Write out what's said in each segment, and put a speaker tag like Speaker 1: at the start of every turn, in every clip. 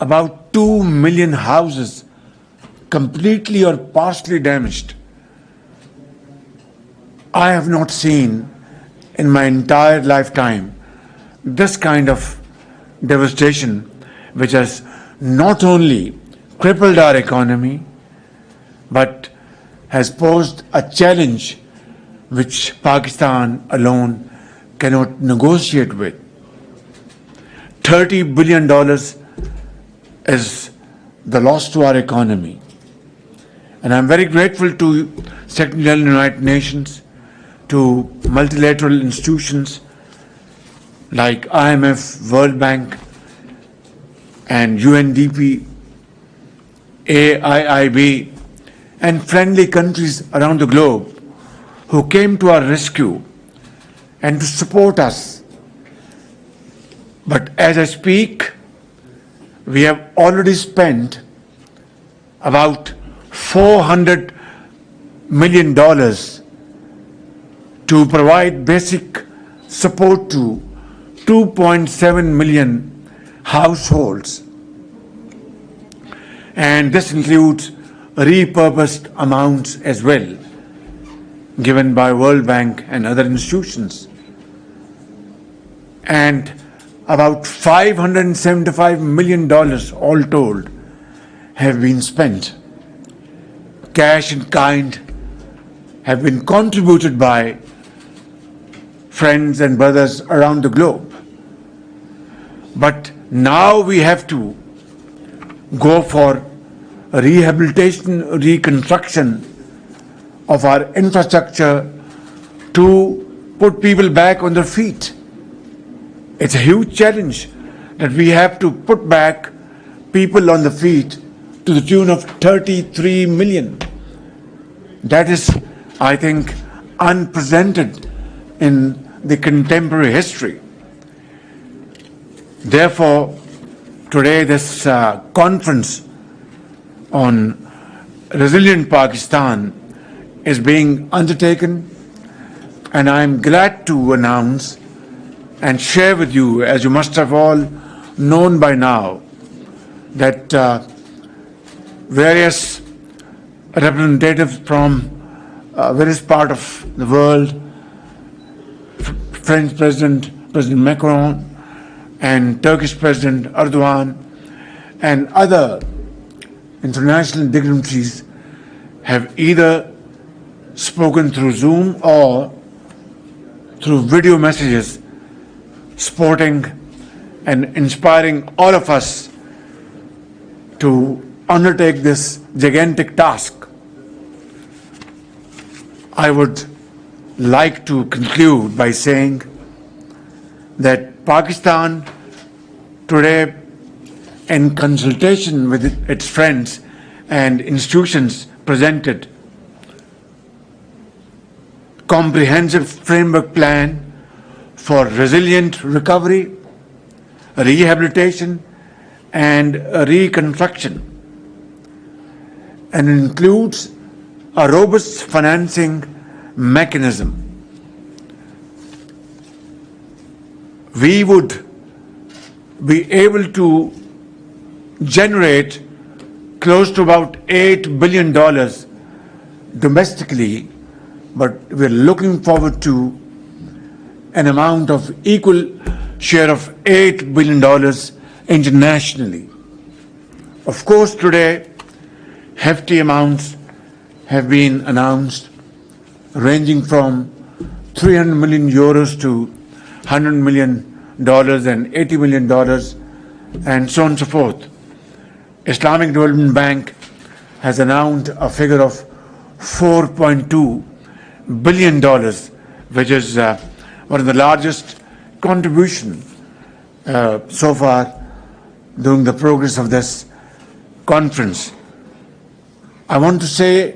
Speaker 1: about 2 million houses completely or partially damaged. I have not seen in my entire lifetime this kind of devastation, which has not only crippled our economy, but has posed a challenge which Pakistan alone cannot negotiate with. $30 billion is the loss to our economy. And I'm very grateful to Secretary General of the United Nations, to multilateral institutions like IMF, World Bank, and UNDP, AIIB, and friendly countries around the globe who came to our rescue and to support us. But as I speak, we have already spent about $400 million to provide basic support to 2.7 million households. And this includes repurposed amounts as well, given by World Bank and other institutions. And about $575 million all told have been spent. Cash in kind have been contributed by friends and brothers around the globe. But now we have to go for rehabilitation, reconstruction of our infrastructure to put people back on their feet. It's a huge challenge that we have to put back people on the feet to the tune of 33 million. That is, I think, unprecedented in the contemporary history. Therefore, today this conference on resilient Pakistan is being undertaken, and I'm glad to announce and share with you, as you must have all known by now, that various representatives from various parts of the world, French President, President Macron, and Turkish President Erdogan, and other international dignitaries have either spoken through Zoom or through video messages, supporting and inspiring all of us to undertake this gigantic task. I would like to conclude by saying that Pakistan today, in consultation with its friends and institutions, presented comprehensive framework plan for resilient recovery, rehabilitation, and reconstruction, and includes a robust financing mechanism. We would be able to generate close to about $8 billion domestically, but we're looking forward to an amount of equal share of $8 billion internationally. Of course, today, hefty amounts have been announced, ranging from 300 million euros to $100 million and $80 million, and so on and so forth. Islamic Development Bank has announced a figure of $4.2 billion, which is one of the largest contributions so far during the progress of this conference. I want to say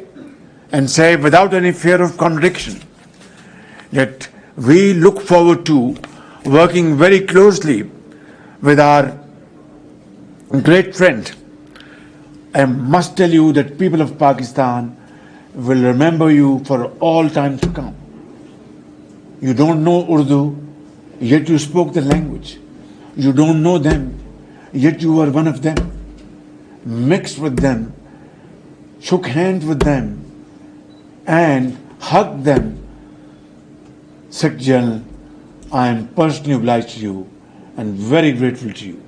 Speaker 1: without any fear of contradiction that we look forward to working very closely with our great friend. I must tell you that people of Pakistan will remember you for all time to come. You don't know Urdu, yet you spoke the language. You don't know them, yet you were one of them, mixed with them, shook hands with them, and hugged them. Secretary General, I am personally obliged to you and very grateful to you.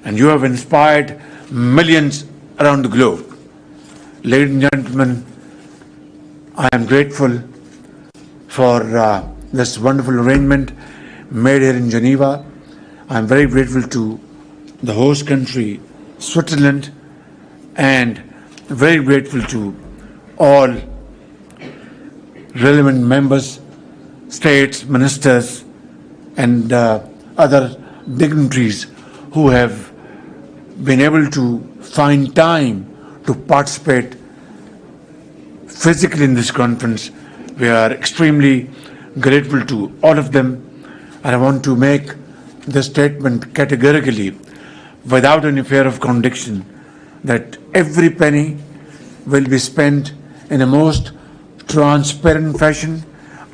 Speaker 1: And you have inspired millions around the globe. Ladies and gentlemen, I am grateful for this wonderful arrangement made here in Geneva. I am very grateful to the host country, Switzerland, and very grateful to all relevant members, states, ministers, and other dignitaries who have been able to find time to participate physically in this conference. We are extremely grateful to all of them. And I want to make this statement categorically, without any fear of contradiction, that every penny will be spent in a most transparent fashion.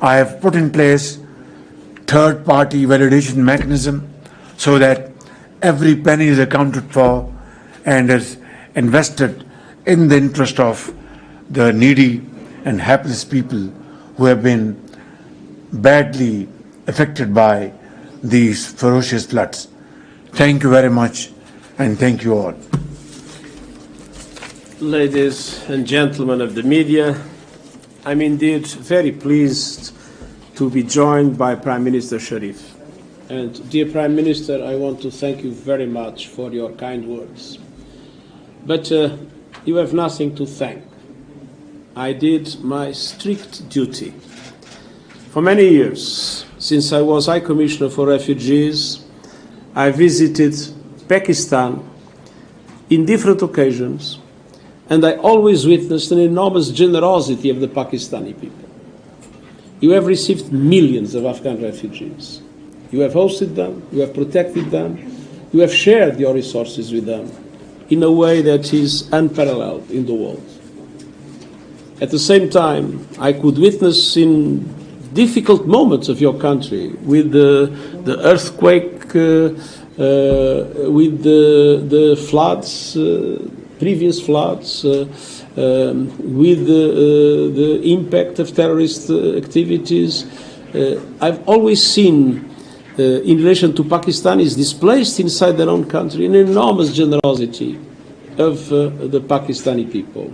Speaker 1: I have put in place third-party validation mechanism so that every penny is accounted for and is invested in the interest of the needy and helpless people who have been badly affected by these ferocious floods. Thank you very much, and thank you all.
Speaker 2: Ladies and gentlemen of the media, I'm indeed very pleased to be joined by Prime Minister Sharif. And dear Prime Minister, I want to thank you very much for your kind words. But you have nothing to thank. I did my strict duty. For many years, since I was High Commissioner for Refugees, I visited Pakistan in different occasions, and I always witnessed an enormous generosity of the Pakistani people. You have received millions of Afghan refugees. You have hosted them, you have protected them, you have shared your resources with them in a way that is unparalleled in the world. At the same time, I could witness in difficult moments of your country, with the earthquake, with the floods, previous floods, with the impact of terrorist activities. I've always seen, in relation to Pakistanis displaced inside their own country, an enormous generosity of the Pakistani people.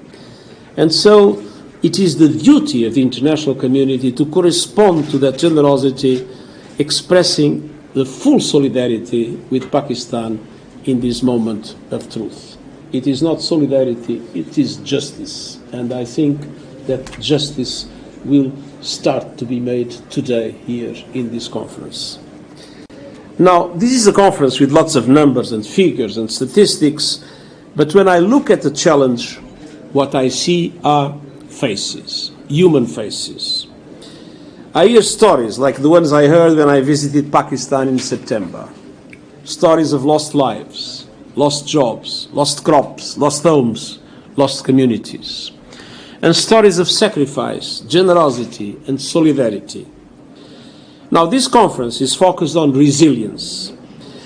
Speaker 2: And so it is the duty of the international community to correspond to that generosity, expressing the full solidarity with Pakistan in this moment of truth. It is not solidarity, it is justice. And I think that justice will start to be made today here in this conference. Now, this is a conference with lots of numbers and figures and statistics, but when I look at the challenge, what I see are faces, human faces. I hear stories like the ones I heard when I visited Pakistan in September. Stories of lost lives, lost jobs, lost crops, lost homes, lost communities. And stories of sacrifice, generosity, and solidarity. Now, this conference is focused on resilience.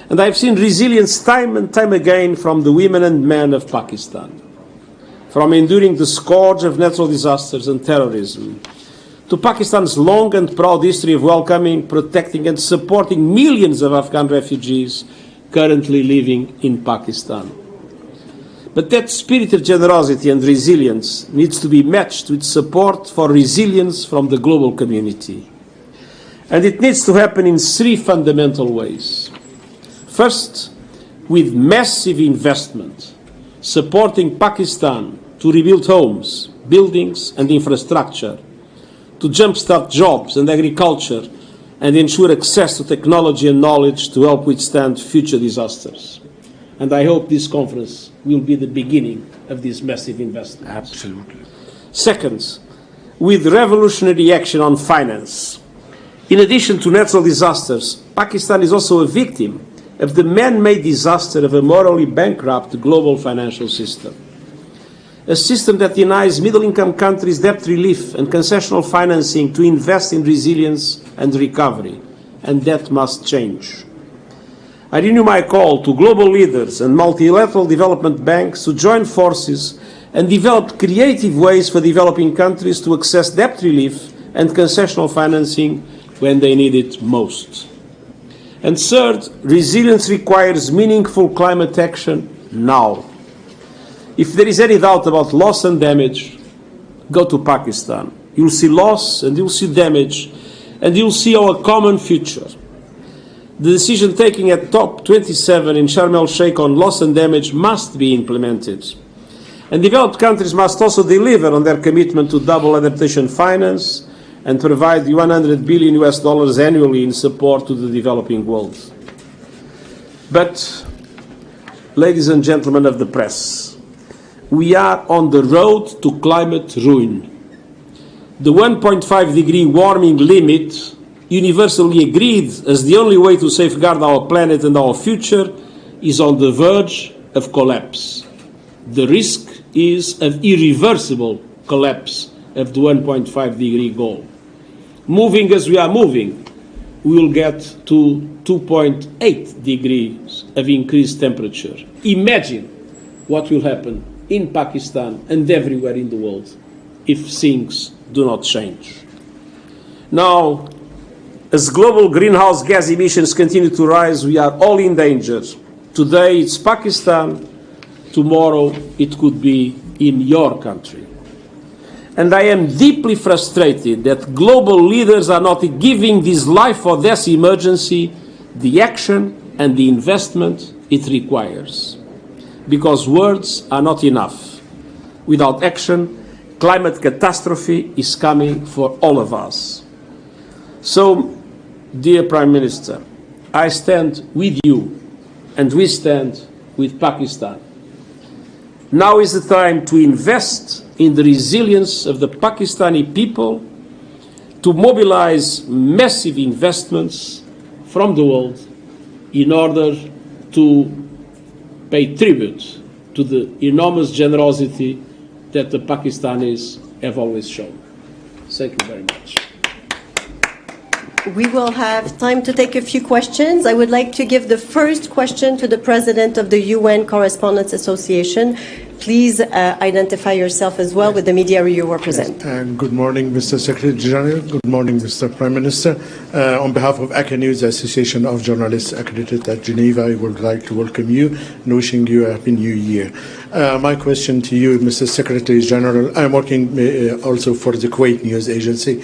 Speaker 2: And I've seen resilience time and time again from the women and men of Pakistan. From enduring the scourge of natural disasters and terrorism, to Pakistan's long and proud history of welcoming, protecting, and supporting millions of Afghan refugees currently living in Pakistan. But that spirit of generosity and resilience needs to be matched with support for resilience from the global community. And it needs to happen in three fundamental ways. First, with massive investment, supporting Pakistan to rebuild homes, buildings, and infrastructure, to jumpstart jobs and agriculture, and ensure access to technology and knowledge to help withstand future disasters. And I hope this conference will be the beginning of this massive investment.
Speaker 1: Absolutely.
Speaker 2: Second, with revolutionary action on finance. In addition to natural disasters, Pakistan is also a victim of the man-made disaster of a morally bankrupt global financial system. A system that denies middle-income countries debt relief and concessional financing to invest in resilience and recovery, and that must change. I renew my call to global leaders and multilateral development banks to join forces and develop creative ways for developing countries to access debt relief and concessional financing when they need it most. And third, resilience requires meaningful climate action now. If there is any doubt about loss and damage, go to Pakistan. You'll see loss and you'll see damage and you'll see our common future. The decision taken at COP27 in Sharm el-Sheikh on loss and damage must be implemented. And developed countries must also deliver on their commitment to double adaptation finance and provide $100 billion annually in support to the developing world. But, ladies and gentlemen of the press, we are on the road to climate ruin. The 1.5 degree warming limit, universally agreed as the only way to safeguard our planet and our future, is on the verge of collapse. The risk is of irreversible collapse of the 1.5 degree goal. Moving as we are moving, we will get to 2.8 degrees of increased temperature. Imagine what will happen in Pakistan and everywhere in the world if things do not change. Now, as global greenhouse gas emissions continue to rise, we are all in danger. Today it's Pakistan, tomorrow it could be in your country. And I am deeply frustrated that global leaders are not giving this life or death emergency the action and the investment it requires. Because words are not enough. Without action, climate catastrophe is coming for all of us. So, dear Prime Minister, I stand with you and we stand with Pakistan. Now is the time to invest in the resilience of the Pakistani people, to mobilize massive investments from the world in order to pay tribute to the enormous generosity that the Pakistanis have always shown. Thank you very much.
Speaker 3: We will have time to take a few questions. I would like to give the first question to the President of the UN Correspondents Association. Please identify yourself as well with the media you represent.
Speaker 4: Good morning, Mr. Secretary General. Good morning, Mr. Prime Minister. On behalf of ACA News, the Association of Journalists accredited at Geneva, I would like to welcome you and wishing you a Happy New Year. My question to you, Mr. Secretary General, I'm working also for the Kuwait News Agency.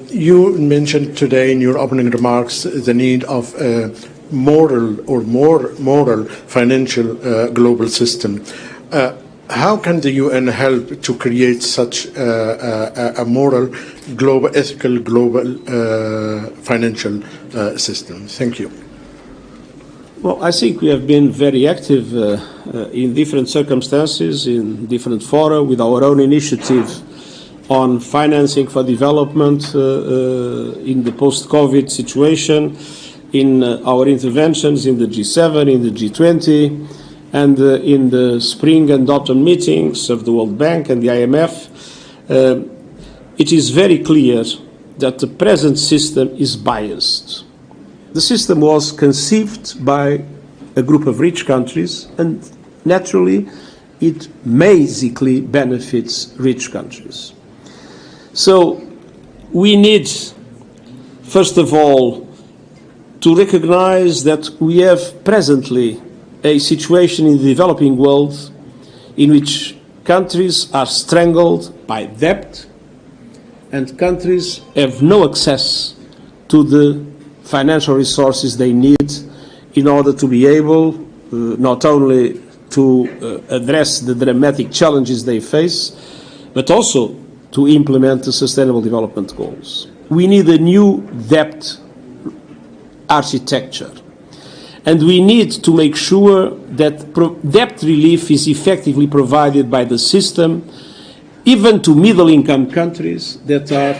Speaker 4: You mentioned today in your opening remarks the need of moral financial global system. How can the UN help to create such a moral, global, ethical, global financial system? Thank you.
Speaker 2: Well, I think we have been very active in different circumstances, in different fora, with our own initiative on financing for development in the post-COVID situation, in our interventions in the G7, in the G20, and in the spring and autumn meetings of the World Bank and the IMF. It is very clear that the present system is biased. The system was conceived by a group of rich countries, and naturally it basically benefits rich countries. So we need, first of all, to recognize that we have presently a situation in the developing world in which countries are strangled by debt and countries have no access to the financial resources they need in order to be able not only to address the dramatic challenges they face, but also to implement the Sustainable Development Goals. We need a new debt architecture. And we need to make sure that debt relief is effectively provided by the system, even to middle-income countries that are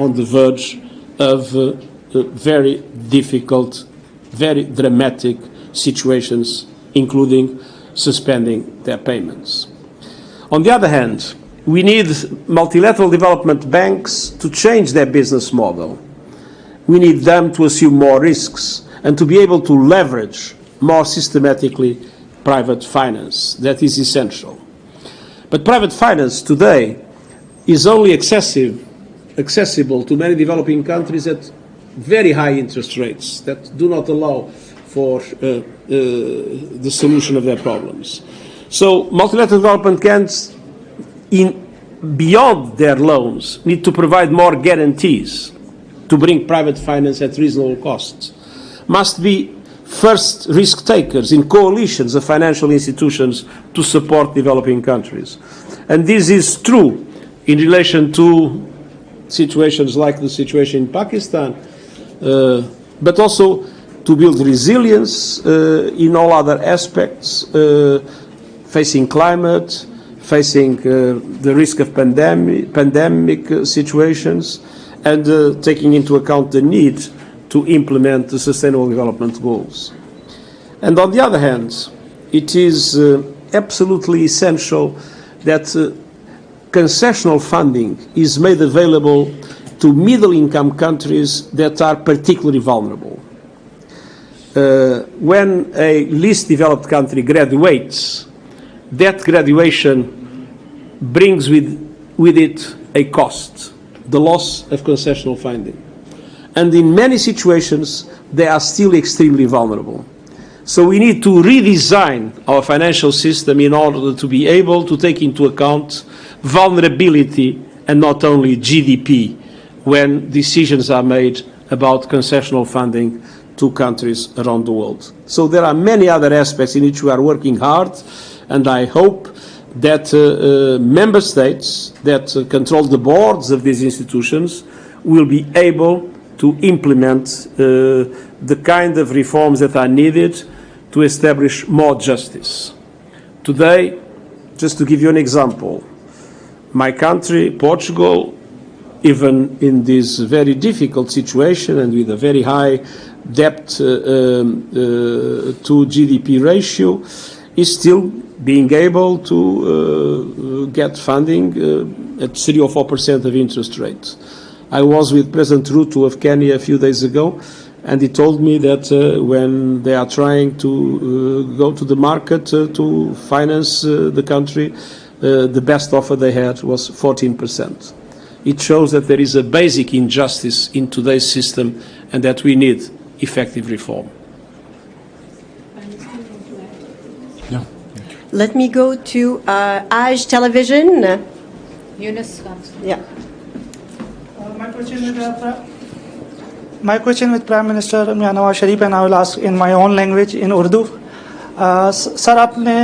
Speaker 2: on the verge of very difficult, very dramatic situations, including suspending their payments. On the other hand, we need multilateral development banks to change their business model. We need them to assume more risks, and to be able to leverage more systematically private finance. That is essential. But private finance today is only accessible to many developing countries at very high interest rates that do not allow for the solution of their problems. So multilateral development can't, beyond their loans, need to provide more guarantees to bring private finance at reasonable costs. Must be first risk takers in coalitions of financial institutions to support developing countries. And this is true in relation to situations like the situation in Pakistan, but also to build resilience in all other aspects, facing climate, facing the risk of pandemic situations, and taking into account the need to implement the Sustainable Development Goals. And on the other hand, it is absolutely essential that concessional funding is made available to middle-income countries that are particularly vulnerable. When a least developed country graduates, that graduation brings with it a cost, the loss of concessional funding. And in many situations, they are still extremely vulnerable. So we need to redesign our financial system in order to be able to take into account vulnerability and not only GDP when decisions are made about concessional funding to countries around the world. So there are many other aspects in which we are working hard, and I hope that member states that control the boards of these institutions will be able to implement the kind of reforms that are needed to establish more justice. Today, just to give you an example, my country, Portugal, even in this very difficult situation and with a very high debt to GDP ratio, is still being able to get funding at 3 or 4% of interest rate. I was with President Ruto of Kenya a few days ago, and he told me that when they are trying to go to the market to finance the country, the best offer they had was 14%. It shows that there is a basic injustice in today's system and that we need effective reform.
Speaker 1: Yeah.
Speaker 3: Let me go to Aj Television.
Speaker 5: Yunus.
Speaker 3: Yeah.
Speaker 5: My question with Prime Minister Nawaz Sharif, and I will ask in my own language, in Urdu. Sir आपने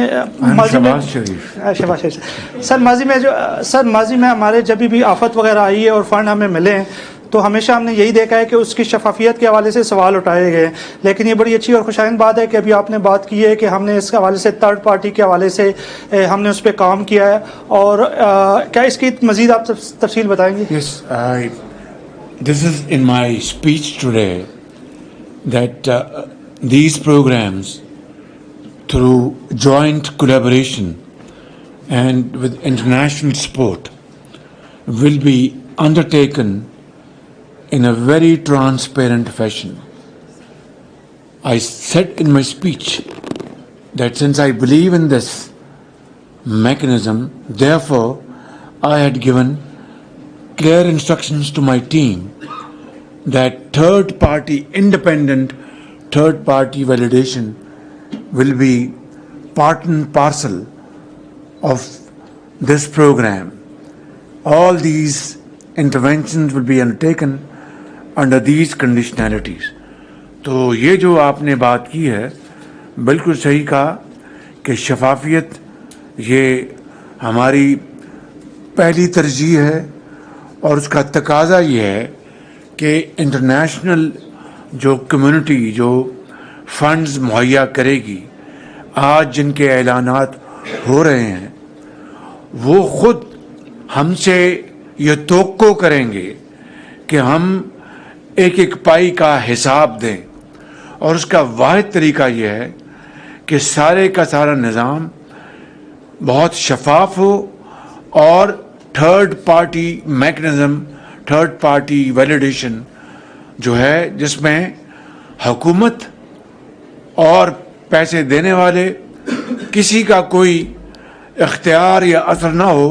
Speaker 5: माजी में हमारे जब भी आफत वगैरह आई है और फंड हमें मिले तो हमेशा हमने यही देखा है कि उसकी शफाफियत के हवाले से सवाल उठाए गए, लेकिन ये बड़ी अच्छी और खुशाइंद बात है कि अभी आपने बात की है कि हमने इसके हवाले से थर्ड पार्टी के हवाले से हमने उस पर काम किया है, और क्या इसकी मज़ीद आप तफसील बताएंगे?
Speaker 1: Yes, this is in my speech today that these programs, through joint collaboration and with international support, will be undertaken in a very transparent fashion. I said in my speech that since I believe in this mechanism, therefore I had given clear instructions to my team that independent third party validation will be part and parcel of this program. All these interventions will be undertaken under these conditionalities. तो ये जो आपने बात की है बिल्कुल सही कहा कि शफाफियत ये हमारी पहली तरजीह है, और उसका तकाजा ये है कि इंटरनेशनल जो कम्युनिटी जो फंड्स मुहैया करेगी, आज जिनके ऐलानात हो रहे हैं, वो खुद हमसे ये तवक्को करेंगे कि हम एक एक पाई का हिसाब दें, और उसका वाहिद तरीका ये है कि सारे का सारा निज़ाम बहुत शफाफ हो और third party mechanism, third party validation जो है जिसमें हुकूमत और पैसे देने वाले किसी का कोई इख्तियार या असर ना हो,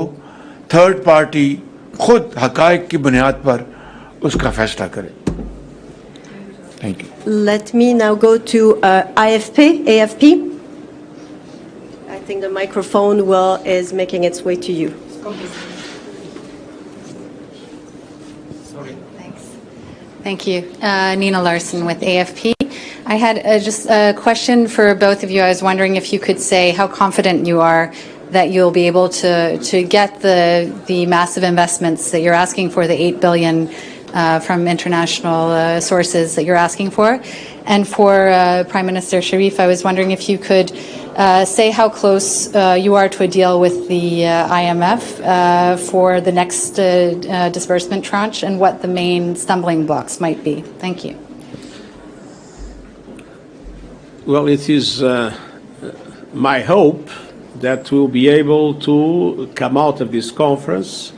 Speaker 1: थर्ड पार्टी खुद हकायक की बुनियाद पर उसका फैसला करे. Thank you.
Speaker 3: Let me now go to AFP. I think the microphone is making its way to you.
Speaker 6: Thank you. Nina Larson with AFP. I had just a question for both of you. I was wondering if you could say how confident you are that you'll be able to get the massive investments that you're asking for, the $8 billion from international sources that you're asking for. And for Prime Minister Sharif, I was wondering if you could say how close you are to a deal with the IMF for the next disbursement tranche and what the main stumbling blocks might be. Thank you.
Speaker 2: Well, it is my hope that we'll be able to come out of this conference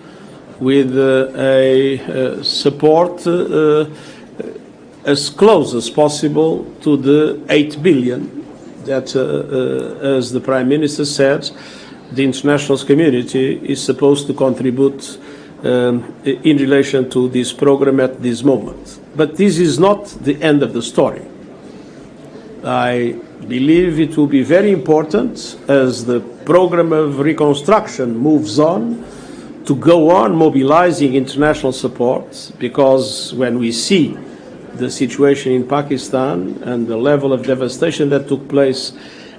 Speaker 2: with a support as close as possible to the 8 billion that, as the Prime Minister said, the international community is supposed to contribute in relation to this program at this moment. But this is not the end of the story. I believe it will be very important as the program of reconstruction moves on to go on mobilizing international support, because when we see the situation in Pakistan and the level of devastation that took place,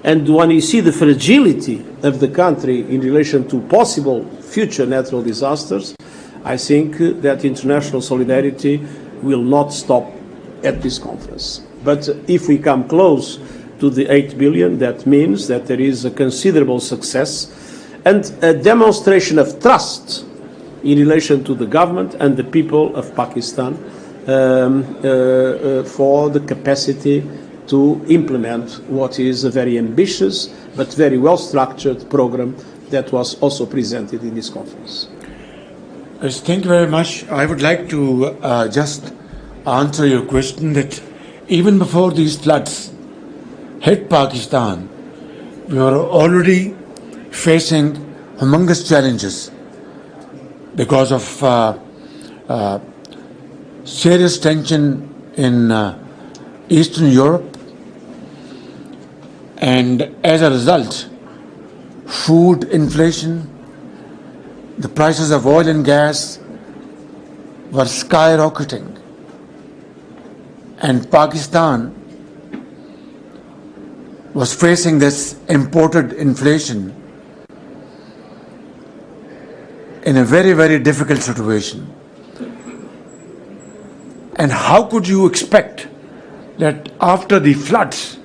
Speaker 2: and when you see the fragility of the country in relation to possible future natural disasters, I think that international solidarity will not stop at this conference. But if we come close to the 8 billion, that means that there is a considerable success and a demonstration of trust in relation to the government and the people of Pakistan for the capacity to implement what is a very ambitious but very well-structured program that was also presented in this conference.
Speaker 1: Thank you very much. I would like to just answer your question that even before these floods hit Pakistan, we were already facing humongous challenges because of serious tension in Eastern Europe, and as a result, food inflation, the prices of oil and gas were skyrocketing, and Pakistan was facing this imported inflation in a very, very difficult situation. And how could you expect that after the floods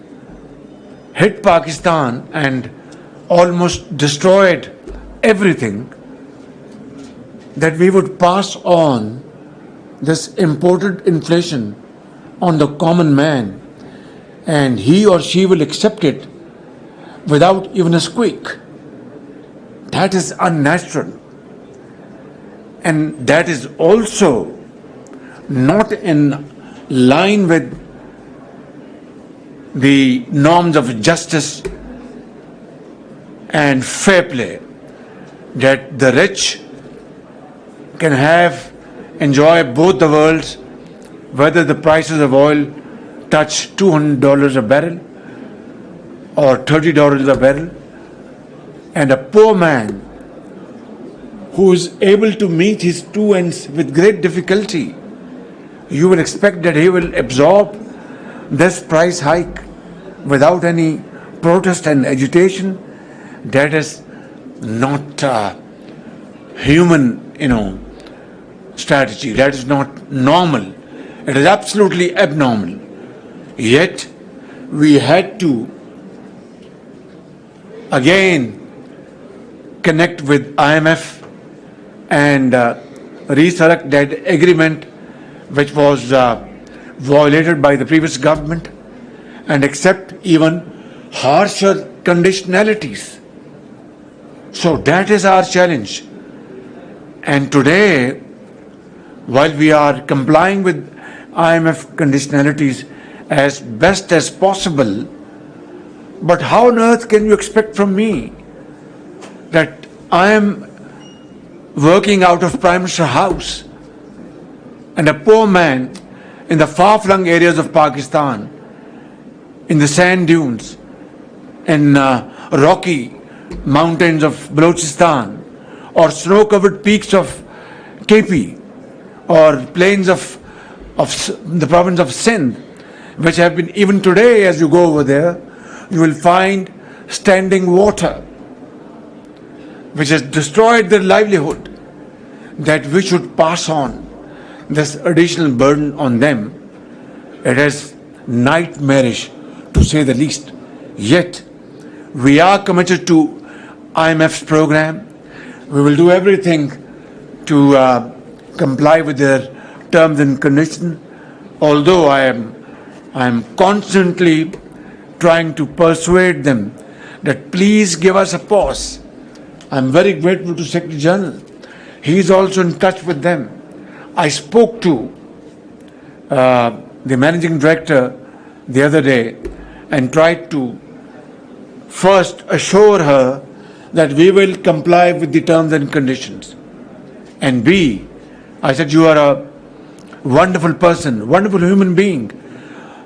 Speaker 1: hit Pakistan and almost destroyed everything, that we would pass on this imported inflation on the common man and he or she will accept it without even a squeak? That is unnatural. And that is also not in line with the norms of justice and fair play, that the rich can enjoy both the worlds, whether the prices of oil touch $200 a barrel or $30 a barrel, and a poor man who is able to meet his two ends with great difficulty, you will expect that he will absorb this price hike without any protest and agitation. That is not human, strategy. That is not normal. It is absolutely abnormal. Yet we had to again connect with IMF and resurrect that agreement which was violated by the previous government, and accept even harsher conditionalities. So that is our challenge. And today, while we are complying with IMF conditionalities as best as possible, But how on earth can you expect from me that I am working out of Prime Minister's house and a poor man in the far-flung areas of Pakistan, in the sand dunes, in rocky mountains of Balochistan, or snow-covered peaks of KP, or plains of the province of Sindh, which have been, even today as you go over there, you will find standing water, which has destroyed their livelihood, that we should pass on this additional burden on them. It is nightmarish, to say the least. Yet, we are committed to IMF's program. We will do everything to comply with their terms and conditions, although I am constantly trying to persuade them that please give us a pause. I'm very grateful to Secretary General. He is also in touch with them. I spoke to the Managing Director the other day and tried to first assure her that we will comply with the terms and conditions. And B, I said, you are a wonderful person, wonderful human being.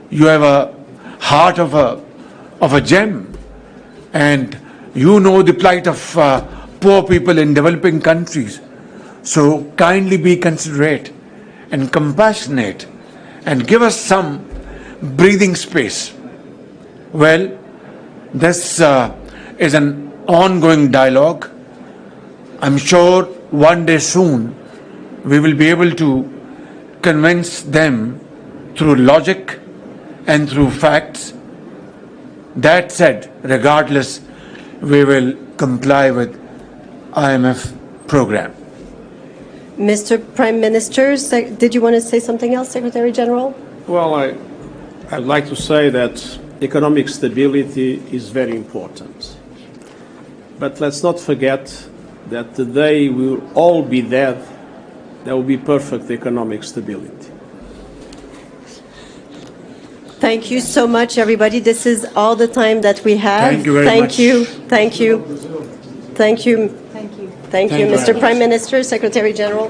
Speaker 1: You have a heart of a gem, and you know the plight of poor people in developing countries. So kindly be considerate and compassionate and give us some breathing space. Well, this is an ongoing dialogue. I'm sure one day soon we will be able to convince them through logic and through facts. That said, regardless, we will comply with IMF program.
Speaker 3: Mr. Prime Minister, did you want to say something else, Secretary General?
Speaker 2: Well, I'd like to say that economic stability is very important. But let's not forget that the day we will all be dead, there will be perfect economic stability.
Speaker 3: Thank you so much, everybody. This is all the time that we have.
Speaker 1: Thank you very much.
Speaker 3: Thank you. Thank you.
Speaker 6: Thank you.
Speaker 3: Thank you, Mr. Prime Minister, Secretary General.